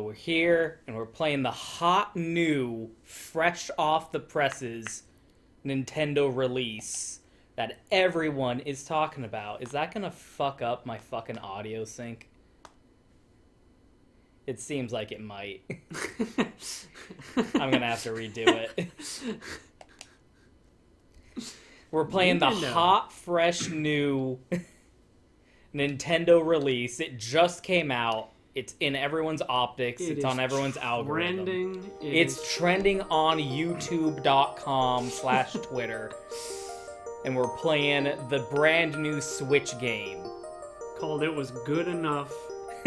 we're here, and we're playing the hot new, fresh off the presses Nintendo release that everyone is talking about. Is that gonna fuck up my fucking audio sync? It seems like it might. I'm gonna have to redo it. We're playing the hot, fresh new Nintendo release. It just came out. It's in everyone's optics. It's on everyone's algorithm. It's trending on YouTube.com/Twitter. And we're playing the brand new Switch game. Called It Was Good Enough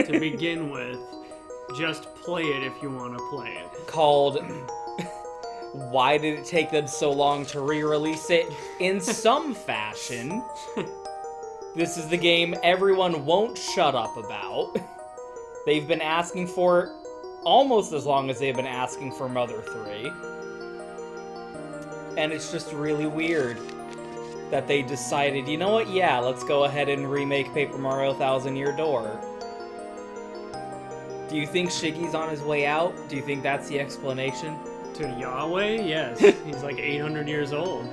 to Begin With. Just play it if you want to play it. Called Why Did It Take Them So Long to Re-Release It? In some fashion. This is the game everyone won't shut up about. They've been asking for it almost as long as they've been asking for Mother 3. And it's just really weird that they decided, you know what, yeah, let's go ahead and remake Paper Mario Thousand Year Door. Do you think Shiggy's on his way out? Do you think that's the explanation? To Yahweh? Yes. He's like 800 years old.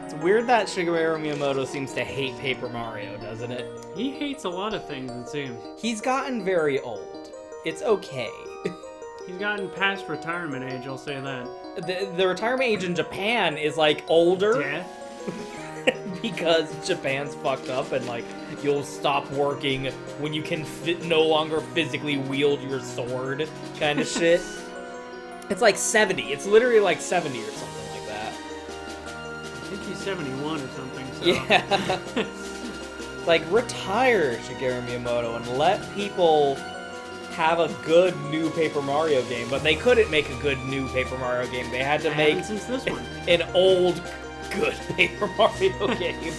It's weird that Shigeru Miyamoto seems to hate Paper Mario, doesn't it? He hates a lot of things, it seems. He's gotten very old. It's okay. He's gotten past retirement age, I'll say that. The retirement age in Japan is, like, older. Death? Because Japan's fucked up and, like, you'll stop working when you can no longer physically wield your sword kind of shit. It's like 70. It's literally like 70 or something like that. I think he's 71 or something, so... Yeah. Like, retire, Shigeru Miyamoto, and let people have a good new Paper Mario game. But they couldn't make a good new Paper Mario game. They had to make since this one. An old, good Paper Mario game. Need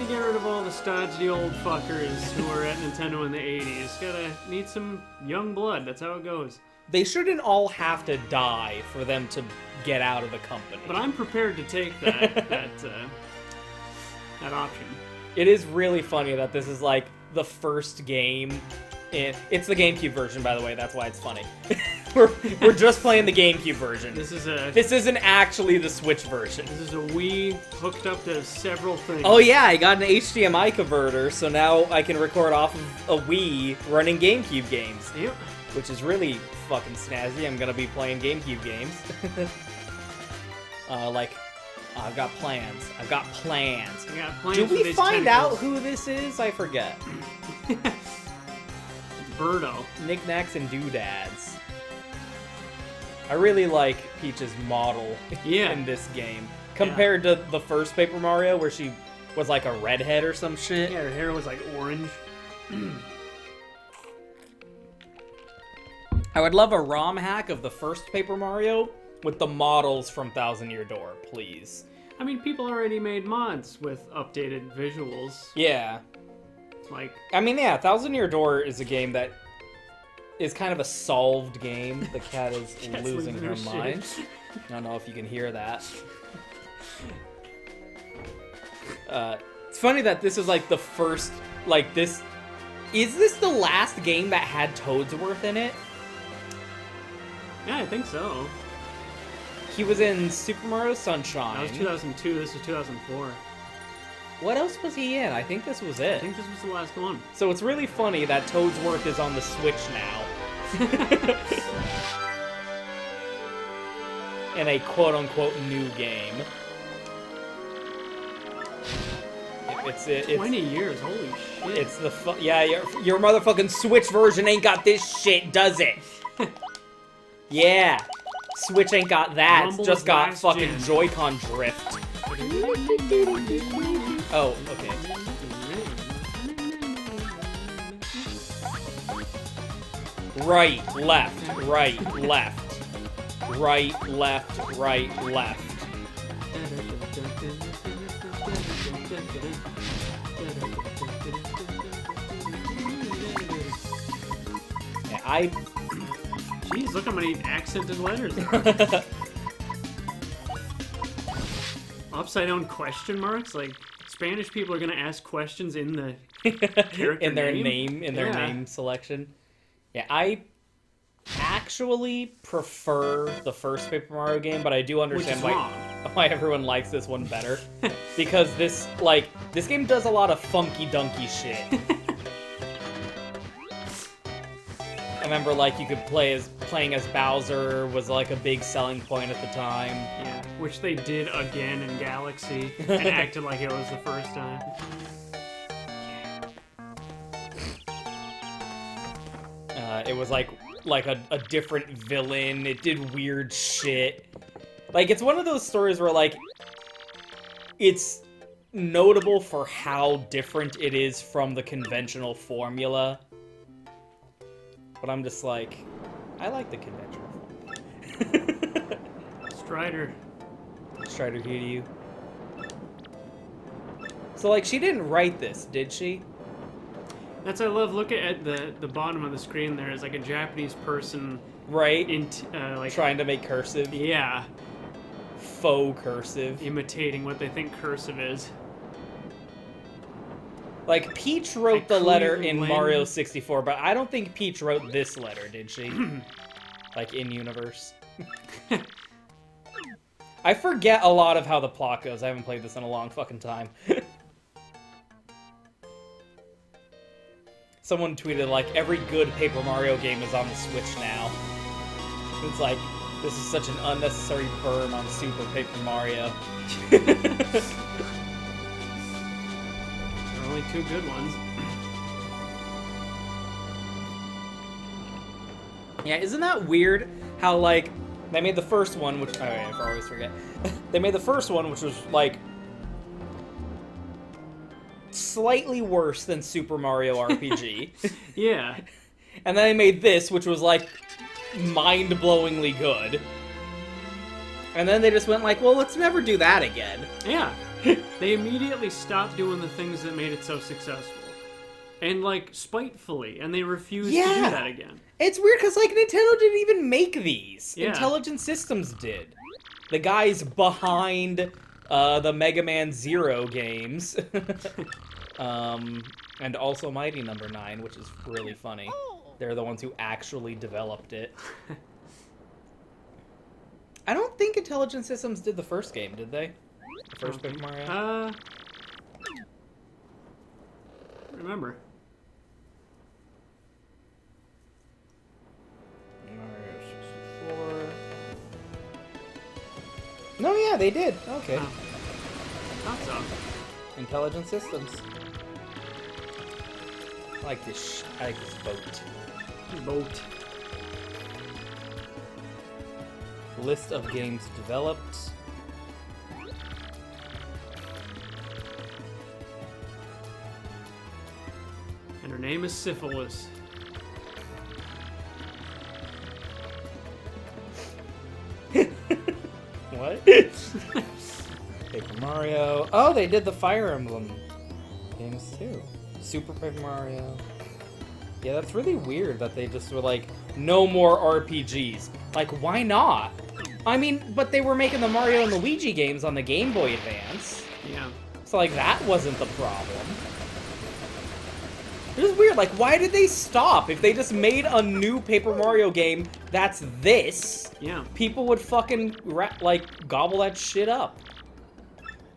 to get rid of all the stodgy old fuckers who were at Nintendo in the 80s. Need some young blood. That's how it goes. They shouldn't all have to die for them to get out of the company. But I'm prepared to take that option. It is really funny that this is like the first game. It's the GameCube version, by the way. That's why it's funny. we're just playing the GameCube version. This isn't actually the Switch version. This is a Wii hooked up to several things. Oh yeah, I got an HDMI converter, so now I can record off of a Wii running GameCube games. Yep. Which is really fucking snazzy. I'm gonna be playing GameCube games. I've got plans. I've got plans. Do we find out who this is? I forget. Birdo. Knickknacks and doodads. I really like Peach's model in this game. Compared to the first Paper Mario where she was like a redhead or some shit. Yeah, her hair was like orange. I would love a ROM hack of the first Paper Mario with the models from Thousand Year Door, please. I mean, people already made mods with updated visuals. Yeah. Thousand Year Door is a game that is kind of a solved game. The cat is losing her mind. I don't know if you can hear that. It's funny that this is like the first, like this... Is this the last game that had Toadsworth in it? Yeah, I think so. He was in Super Mario Sunshine. That was 2002, this was 2004. What else was he in? I think this was it. I think this was the last one. So it's really funny that Toadsworth is on the Switch now. In a quote-unquote new game. It's 20 years, holy shit. It's the your motherfucking Switch version ain't got this shit, does it? Yeah. Switch ain't got that. It's just got fucking Joy-Con drift. Oh, okay. Right, left, right, left. Right, left, right, left. Yeah, Jeez, look how many accented letters there are. Upside down question marks? Like, Spanish people are gonna ask questions in the character in their name selection. Yeah, I actually prefer the first Paper Mario game, but I do understand why everyone likes this one better. Because this game does a lot of funky dunky shit. I remember you could playing as Bowser was a big selling point at the time. Yeah, which they did again in Galaxy and acted like it was the first time. It was like a different villain. It did weird shit. It's one of those stories where it's notable for how different it is from the conventional formula. But I'm just I like the conventional formula. Strider, here to you. So she didn't write this, did she? That's I love. Look at the bottom of the screen. There is a Japanese person, right? Trying to make cursive. Yeah. Faux cursive. Imitating what they think cursive is. Peach wrote the letter in Mario 64, but I don't think Peach wrote this letter, did she? In universe. I forget a lot of how the plot goes. I haven't played this in a long fucking time. Someone tweeted, every good Paper Mario game is on the Switch now. It's this is such an unnecessary burn on Super Paper Mario. There are only two good ones. Yeah, isn't that weird how, they made the first one, which... I always forget. They made the first one, which was, slightly worse than Super Mario RPG. Yeah. And then they made this, which was, mind-blowingly good. And then they just went well, let's never do that again. Yeah. They immediately stopped doing the things that made it so successful. And, spitefully. And they refused to do that again. It's weird, because, Nintendo didn't even make these. Yeah. Intelligent Systems did. The guys behind the Mega Man Zero games. And also Mighty No. 9, which is really funny. They're the ones who actually developed it. I don't think Intelligent Systems did the first game, did they? The first Paper Mario? Remember. Mario 64. No, yeah, they did. Okay. Oh. Thought so. Intelligent Systems. I like this boat. Boat. List of games developed. And her name is Syphilis. What? Paper Mario. Oh, they did the Fire Emblem games too. Super Paper Mario. Yeah, that's really weird that they just were no more RPGs. Why not? I mean, but they were making the Mario and Luigi games on the Game Boy Advance. Yeah. So, that wasn't the problem. It was weird, why did they stop? If they just made a new Paper Mario game that's this, Yeah. people would fucking, gobble that shit up.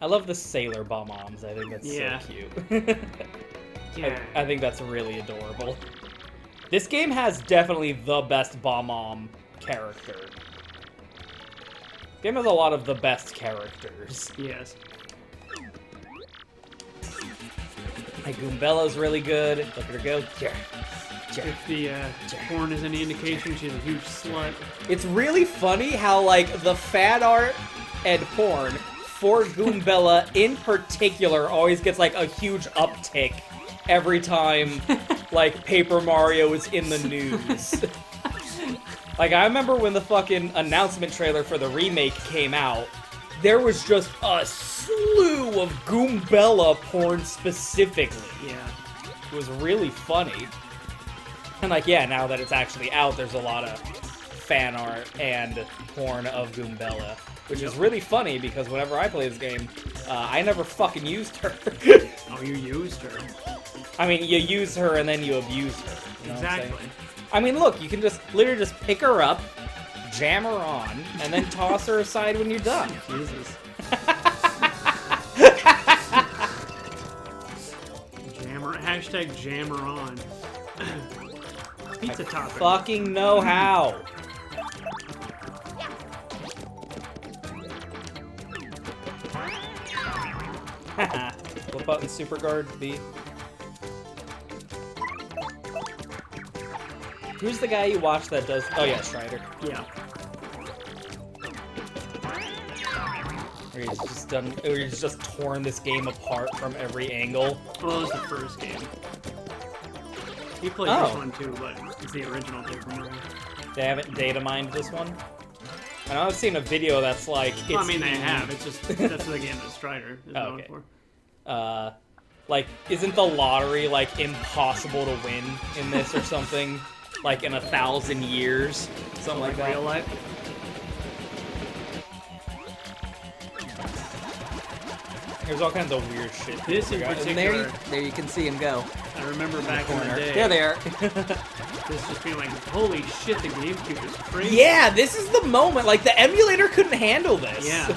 I love the Sailor Bomb-Oms. I think that's so cute. Yeah. I think that's really adorable. This game has definitely the best Bomb-Omb character. This game has a lot of the best characters. Yes. Goombella's really good. Look at her go. If the porn is any indication, she's a huge slut. It's really funny how, the fan art and porn for Goombella in particular always gets, a huge uptick every time, Paper Mario is in the news. I remember when the fucking announcement trailer for the remake came out, there was just a slew of Goombella porn specifically. Yeah. It was really funny. And now that it's actually out, there's a lot of fan art and porn of Goombella, which is really funny because whenever I play this game, I never fucking used her. Oh, you used her. I mean, you use her and then you abuse her. You know exactly. I mean, look, you can just literally just pick her up, jam her on, and then toss her aside when you're done. Jesus. Hashtag jammer on. Pizza topping. Fucking know how. What button? Super guard? B. Who's the guy you watch that does? Oh yeah, Strider. Yeah. Where he's just torn this game apart from every angle. Well, it was the first game. He played this one too, but it's the original Paper Mario. They haven't data mined this one? I know I've seen a video that's like... Well, I mean, they have. It's just, that's the game that Strider is known for. Like, isn't the lottery, like, impossible to win in this or something? Like, in 1,000 years? Something like that. Real life? There's all kinds of weird shit. This in particular... There you can see him go. I remember back in the day... There they are. This just being like, holy shit, the GameCube is crazy. Yeah, this is the moment. Like, the emulator couldn't handle this. Yeah.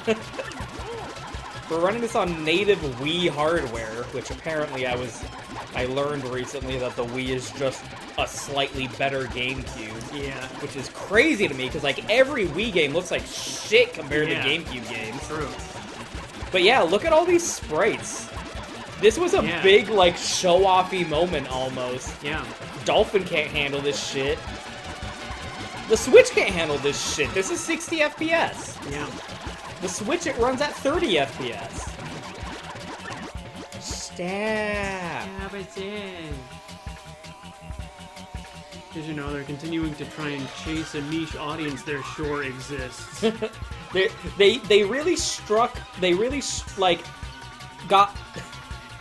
We're running this on native Wii hardware, which apparently I learned recently that the Wii is just a slightly better GameCube. Yeah. Which is crazy to me, because, like, every Wii game looks like shit compared to GameCube games. True. But yeah, look at all these sprites. This was a big, like, show-offy moment, almost. Yeah. Dolphin can't handle this shit. The Switch can't handle this shit. This is 60 FPS. Yeah. The Switch, it runs at 30 FPS. Stab. Because, you know, they're continuing to try and chase a niche audience they're sure exists. They really got...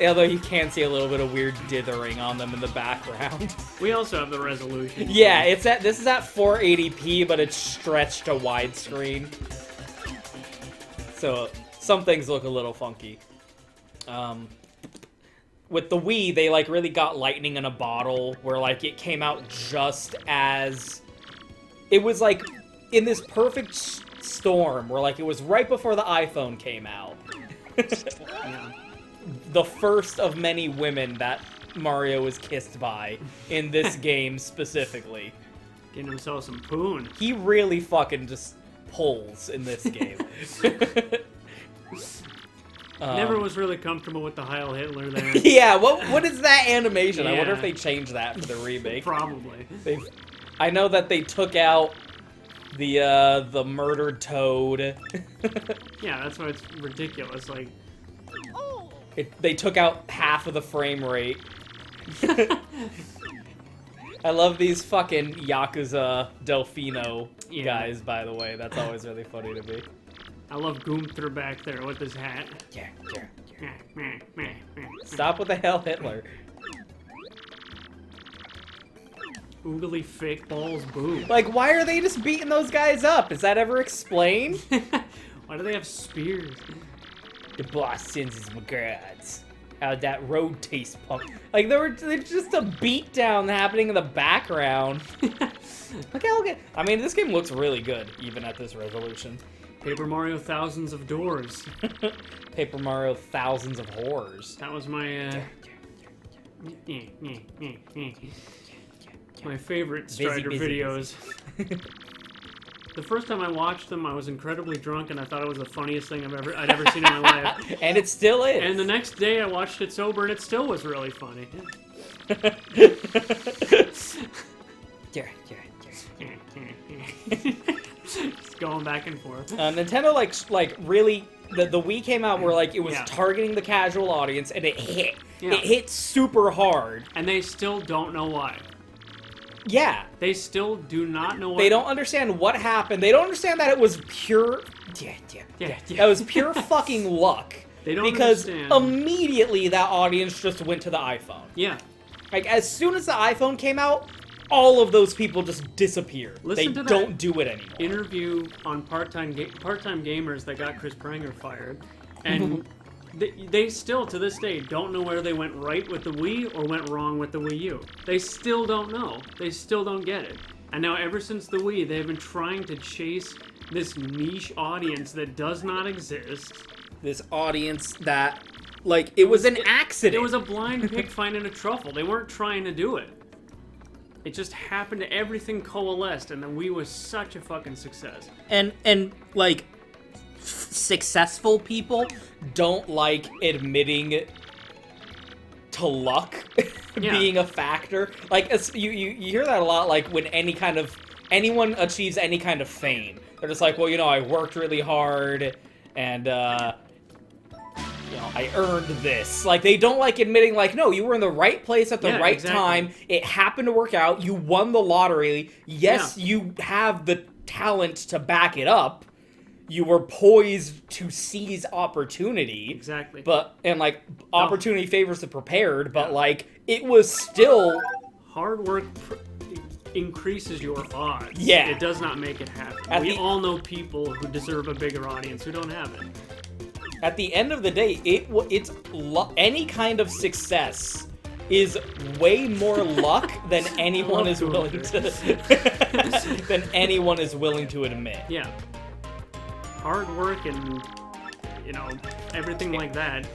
Although you can see a little bit of weird dithering on them in the background. We also have the resolution. Yeah, this is at 480p, but it's stretched to widescreen. So some things look a little funky. With the Wii, they like really got lightning in a bottle, where like it came out just as... It was like in this perfect storm, where like it was right before the iPhone came out. Yeah. The first of many women that Mario was kissed by in this game specifically. Getting himself some poon. He really fucking just pulls in this game. Never was really comfortable with the Heil Hitler there. Yeah, what is that animation? Yeah. I wonder if they changed that for the remake. Probably. I know that they took out the murdered Toad. Yeah, that's why it's ridiculous. Like, they took out half of the frame rate. I love these fucking Yakuza Delfino guys, by the way. That's always really funny to me. I love Gunther back there with his hat. Yeah. Stop with the Hell Hitler. Oogly fake balls boo. Like, why are they just beating those guys up? Is that ever explained? Why do they have spears? The boss sends his regards. How'd that road taste, punk? Like, there's just a beatdown happening in the background. Look how good. I mean, this game looks really good, even at this resolution. Paper Mario Thousands of Doors. Paper Mario Thousands of Horrors. That was my, my favorite Strider videos. The first time I watched them, I was incredibly drunk, and I thought it was the funniest thing I'd ever seen in my life. And it still is. And the next day, I watched it sober, and it still was really funny. Just going back and forth. Nintendo like really the Wii came out where like it was targeting the casual audience, and it hit. Yeah. It hit super hard. And they still don't know why. Yeah. They still do not know why. They don't understand what happened. They don't understand that it was pure... That was pure fucking luck. They don't because understand. Immediately that audience just went to the iPhone. Yeah. Like, as soon as the iPhone came out, all of those people just disappeared. Listen they to don't do it anymore. Interview on part-time gamers that got Chris Pranger fired. And They still, to this day, don't know where they went right with the Wii or went wrong with the Wii U. They still don't know. They still don't get it. And now, ever since the Wii, they've been trying to chase this niche audience that does not exist. This audience that, like, it was an accident. It was a blind pig finding a truffle. They weren't trying to do it. It just happened to everything coalesced, and the Wii was such a fucking success. And like, successful people don't like admitting to luck being a factor. Like, you hear that a lot, like, when anyone achieves any kind of fame. They're just like, well, you know, I worked really hard, and, you know, I earned this. Like, they don't like admitting, like, no, you were in the right place at the right time. It happened to work out. You won the lottery. Yes, you have the talent to back it up. You were poised to seize opportunity. Exactly. Opportunity favors the prepared, but, like, it was still... Hard work increases your odds. Yeah. It does not make it happen. We all know people who deserve a bigger audience who don't have it. At the end of the day, any kind of success is way more luck than anyone is willing to than anyone is willing to admit. Yeah. Hard work and, you know, everything like that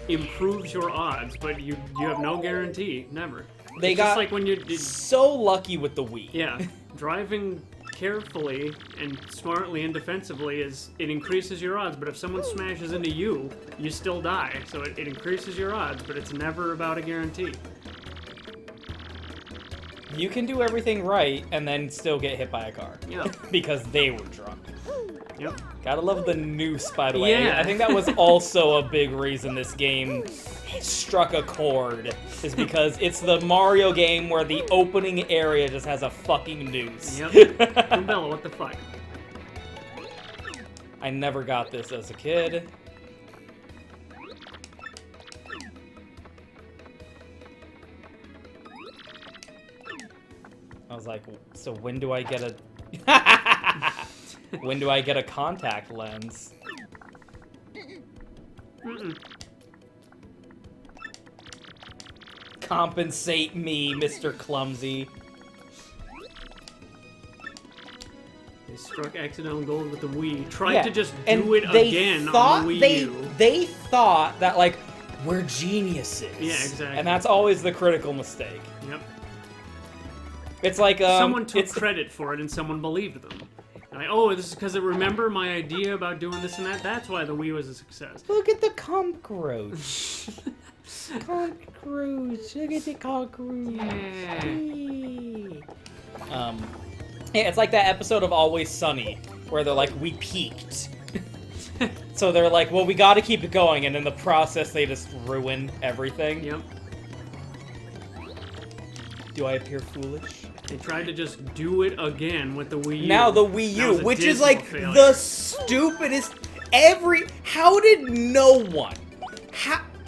improves your odds, but you have no guarantee. Never. They got just like when you're so lucky with the Wii. Yeah. Driving carefully and smartly and defensively it increases your odds, but if someone smashes into you, you still die. So it increases your odds, but it's never about a guarantee. You can do everything right and then still get hit by a car. Yeah. Because they were drunk. Yep. Gotta love the noose, by the way. Yeah. I think that was also a big reason this game struck a chord, is because it's the Mario game where the opening area just has a fucking noose. Yep. Bella, what the fuck? I never got this as a kid. I was like, so when do I get a... When do I get a contact lens? Mm-mm. Compensate me, Mr. Clumsy. They struck accidental gold with the Wii. Tried to just do it they again thought on the Wii U. They thought that, like, we're geniuses. Yeah, exactly. And that's always the critical mistake. Yep. It's like, someone took credit for it and someone believed them. Like, oh, this is because it remember my idea about doing this and that? That's why the Wii was a success. Look at the cockroach. Cockroach. Look at the cockroach. Yeah. Yeah, it's like that episode of Always Sunny where they're like, we peaked. So they're like, well, we gotta keep it going, and in the process they just ruin everything. Yep. Do I appear foolish? They tried to just do it again with the Wii U. Now the Wii U, which is like failure. the stupidest. How did no one?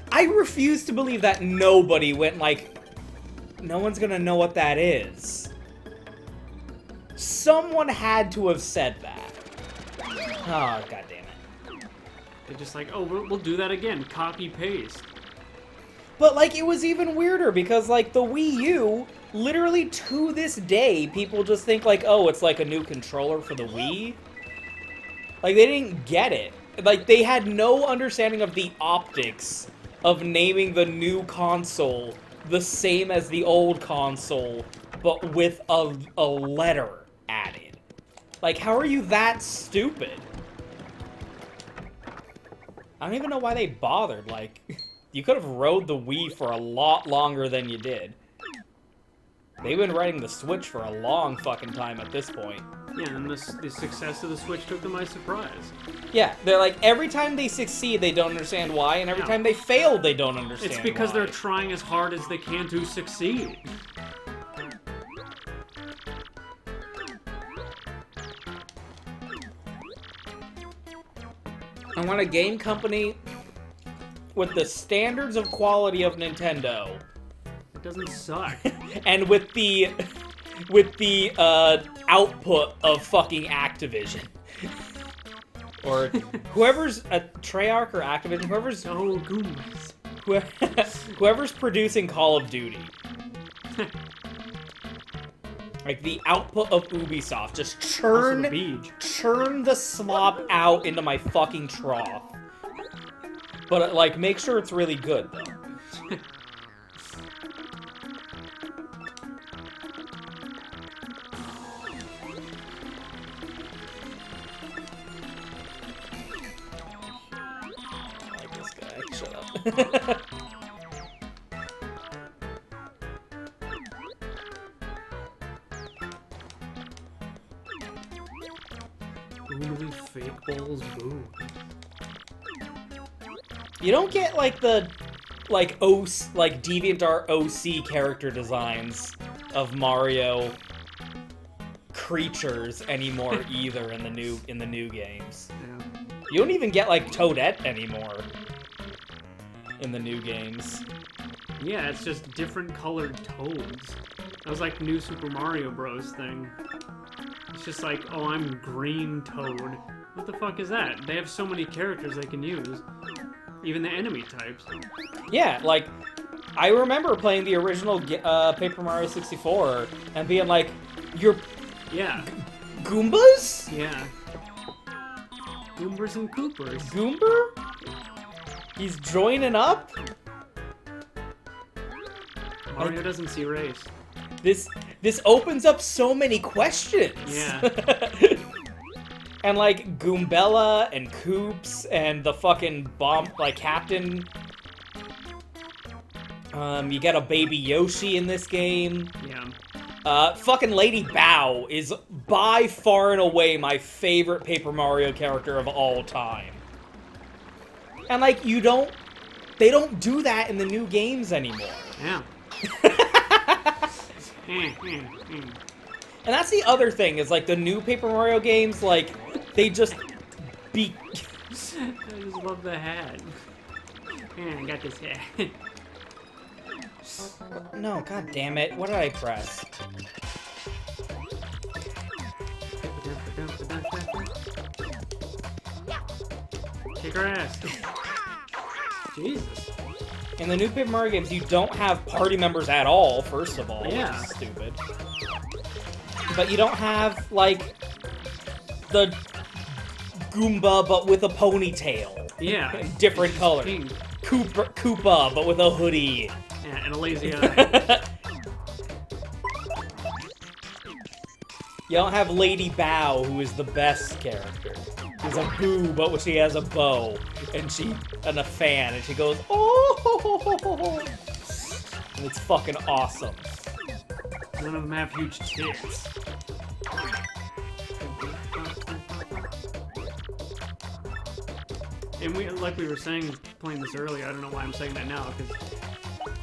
I refuse to believe that nobody went like, no one's gonna know what that is. Someone had to have said that. Oh, god damn it. They're just like, oh, we'll do that again. Copy paste. But like, it was even weirder because like the Wii U, literally to this day, people just think like, oh, it's like a new controller for the Wii. Like, they didn't get it. Like, they had no understanding of the optics of naming the new console the same as the old console, but with a letter added. Like, how are you that stupid? I don't even know why they bothered. Like, you could have rode the Wii for a lot longer than you did. They've been riding the Switch for a long fucking time at this point. Yeah, and the success of the Switch took them by surprise. Yeah, they're like, every time they succeed, they don't understand why, and every time they fail, they don't understand It's because why. they're trying as hard as they can to succeed. I want a game company with the standards of quality of Nintendo. It doesn't suck. And with the output of fucking Activision. Or whoever's a Treyarch or Activision, whoever's Oh, Goombas. whoever's producing Call of Duty. Like the output of Ubisoft, just churn the slop out into my fucking trough. But like, make sure it's really good though. I like this guy. Shut up. Really fake balls, boo. You don't get like the DeviantArt OC character designs of Mario creatures anymore either in the new games. Yeah. You don't even get like Toadette anymore in the new games. Yeah, it's just different colored toads. That was like New Super Mario Bros. Thing. It's just like, oh, I'm Green Toad. What the fuck is that? They have so many characters they can use. Even the enemy types. Yeah, like, I remember playing the original Paper Mario 64 and being like, you're... Yeah. Goombas? Yeah. Goombers and Coopers. Goomber? He's joining up? Mario doesn't see race. This opens up so many questions. Yeah. And like Goombella and Koops and the fucking bomb like Captain. You get a baby Yoshi in this game. Yeah. Fucking Lady Bow is by far and away my favorite Paper Mario character of all time. And like they don't do that in the new games anymore. Yeah. And that's the other thing, is like the new Paper Mario games, like, they just be... I just love the hat. Yeah, I got this hat. No, god damn it. What did I press? Kick her ass. Jesus. In the new Paper Mario games, you don't have party members at all, first of all, Yeah. which is stupid. But you don't have, like, the Goomba, but with a ponytail. Yeah. Different color. Pink. Koopa, but with a hoodie. Yeah, and a lazy eye. You don't have Lady Bow, who is the best character. She's a boo, but she has a bow, and a fan, and she goes, oh! And it's fucking awesome. None of them have huge tits. And like we were saying, playing this earlier, I don't know why I'm saying that now, because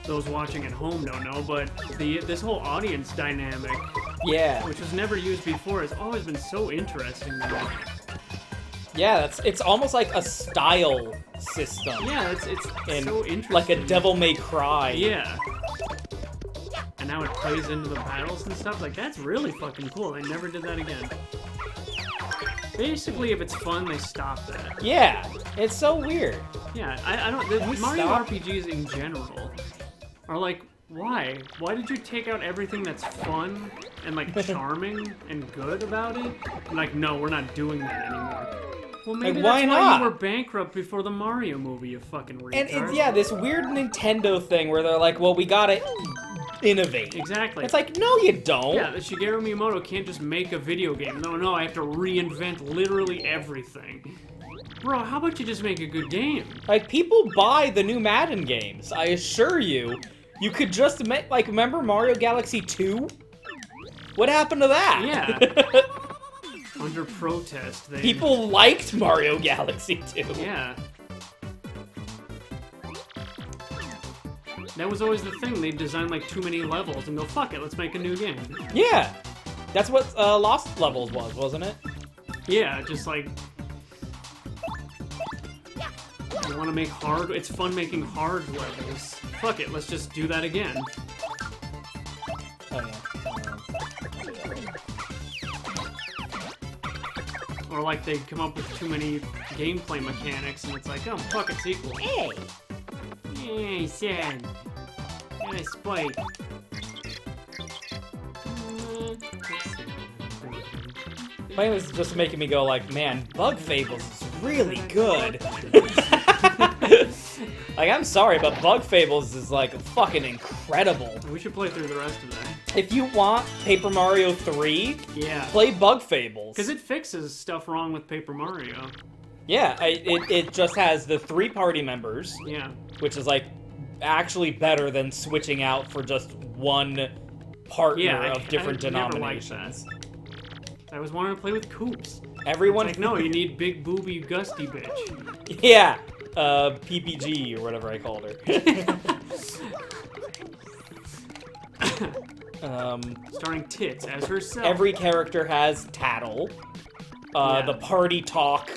those watching at home don't know, but this whole audience dynamic, Yeah. which was never used before, has always been so interesting to me. Yeah, it's almost like a style system. Yeah, it's so interesting. Like a Devil May Cry. Yeah. And now it plays into the battles and stuff. Like, that's really fucking cool. They never did that again. Basically, if it's fun, they stop that. Yeah, it's so weird. Yeah, I don't... The we Mario stop? RPGs in general are like, why? Why did you take out everything that's fun and, like, charming and good about it? And like, no, we're not doing that anymore. Well, maybe Like, why that's why not? you were bankrupt before the Mario movie, you fucking retard. And it's, yeah, this weird Nintendo thing where they're like, well, we gotta innovate. Exactly. It's like, no, you don't. Yeah, the Shigeru Miyamoto can't just make a video game. No, I have to reinvent literally everything. Bro, how about you just make a good game? Like, people buy the new Madden games. I assure you. You could just make, like, remember Mario Galaxy 2? What happened to that? Yeah. Under protest, they... People liked Mario Galaxy 2. Yeah. That was always the thing. They'd design, like, too many levels and go, fuck it, let's make a new game. Yeah. That's what Lost Levels was, wasn't it? Yeah, just like... You want to make hard... It's fun making hard levels. Fuck it, let's just do that again. Oh, yeah. Or Or like they come up with too many gameplay mechanics and it's like, oh, fuck a sequel. Hey! Hey, Sam. Hey, Spike. Playing this is just making me go like, man, Bug Fables is really good. Like, I'm sorry, but Bug Fables is like fucking incredible. We should play through the rest of that. If you want Paper Mario 3, Yeah. play Bug Fables. Because it fixes stuff wrong with Paper Mario. Yeah, it just has the 3 party members, Yeah. which is like actually better than switching out for just one partner Yeah, of different I never denominations. liked that. I was wanting to play with Koops. Everyone, Like, no, you need big booby gusty bitch. yeah, PPG or whatever I called her. Starring Tits as herself. Every character has tattle. Yeah. The party talk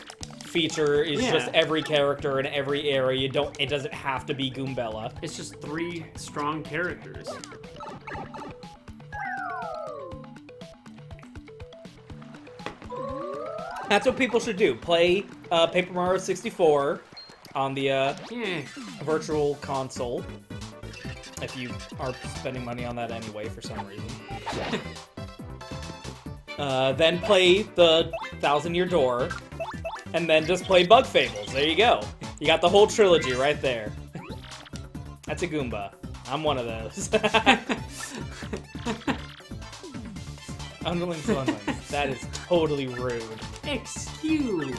feature is Yeah. just every character in every area. It doesn't have to be Goombella. It's just 3 strong characters. That's what people should do. Play Paper Mario 64 on the Yeah. virtual console. If you are spending money on that anyway for some reason. Then play the Thousand Year Door. And then just play Bug Fables. There you go. You got the whole trilogy right there. That's a Goomba. I'm one of those. Underlings, Underlings. That is totally rude. Excuse.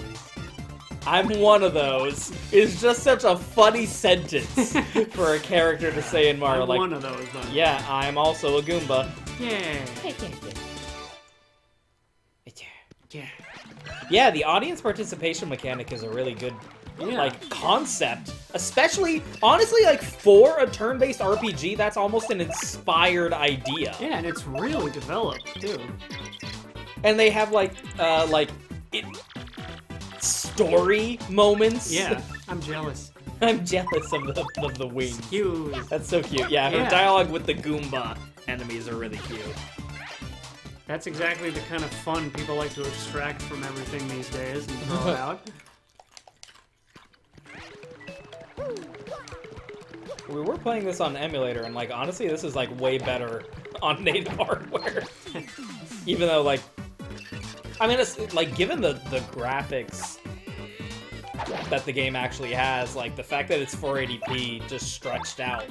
I'm one of those. It's just such a funny sentence for a character to say in Mario. I'm Like, one of those, though. yeah, I'm also a Goomba. Yeah. Yeah. Yeah, the audience participation mechanic is a really good, Yeah. like, concept. Especially, honestly, like, for a turn-based RPG, that's almost an inspired idea. Yeah, and it's really developed, too. And they have, story moments. Yeah, I'm jealous. I'm jealous of the wings. Excuse. That's so cute. Yeah, her Yeah. dialogue with the Goomba enemies are really cute. That's exactly the kind of fun people like to extract from everything these days and throw it out. We were playing this on emulator, and like honestly, this is like way better on native hardware. Even though like, I mean, it's like given the graphics that the game actually has, like the fact that it's 480p just stretched out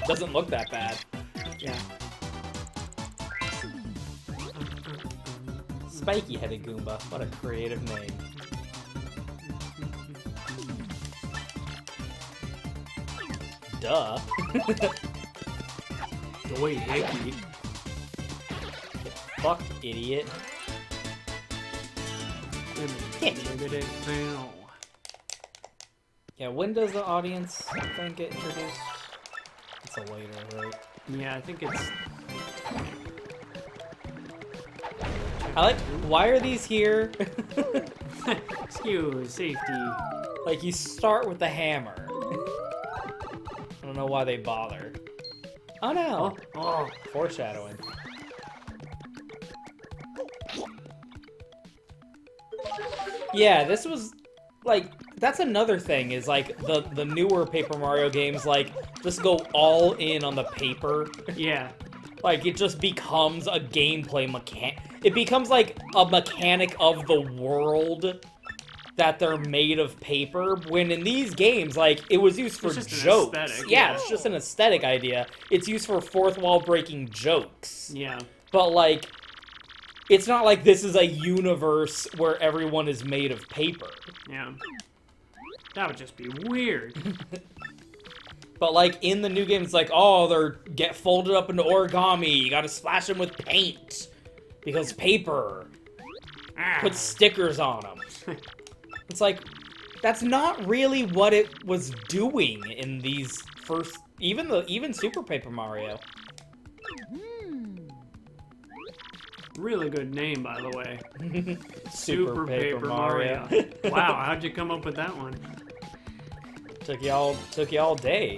doesn't look that bad. Yeah. Spiky-headed Goomba. What a creative name. Duh. Boy, hickey. Fuck, idiot. Yeah, when does the audience thing get introduced? It's a later, right? Yeah, I think it's... I like, why are these here? Excuse, safety. Like, you start with the hammer. I don't know why they bothered. Oh no! Oh. Foreshadowing. Yeah, this was, like, that's another thing, is, like, the newer Paper Mario games, like, just go all in on the paper. Yeah. Like, it just becomes a gameplay mechanic. It becomes, like, a mechanic of the world that they're made of paper, when in these games, like, it was used for just an jokes. aesthetic, Yeah, yeah. it's just an aesthetic idea. It's used for fourth wall breaking jokes. Yeah. But, like, it's not like this is a universe where everyone is made of paper. Yeah. That would just be weird. But, like, in the new game, it's like, oh, they're get folded up into origami. You gotta splash them with paint. Because paper. Put stickers on them. It's like, that's not really what it was doing in these first... Even Super Paper Mario. Really good name, by the way. Super Paper Mario. Wow, how'd you come up with that one? Took you all day.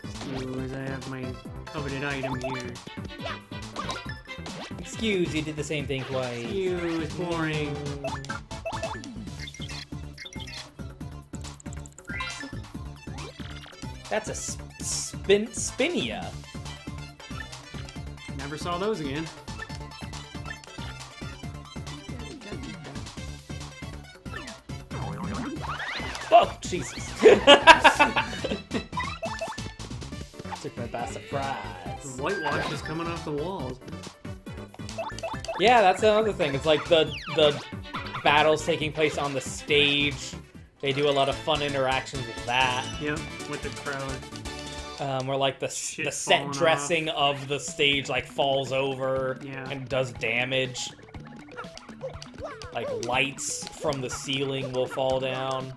Excuse, I have my coveted loaded item here. Excuse, you did the same thing twice. Ew, it's boring. That's a spinia. Never saw those again. Oh, Jesus. Took me by surprise. The whitewash is coming off the walls. Yeah, that's another thing. It's like the battles taking place on the stage. They do a lot of fun interactions with that. Yep, with the crowd. Where like the Shit set falling dressing of the stage like falls over Yeah. and does damage. Like lights from the ceiling will fall down.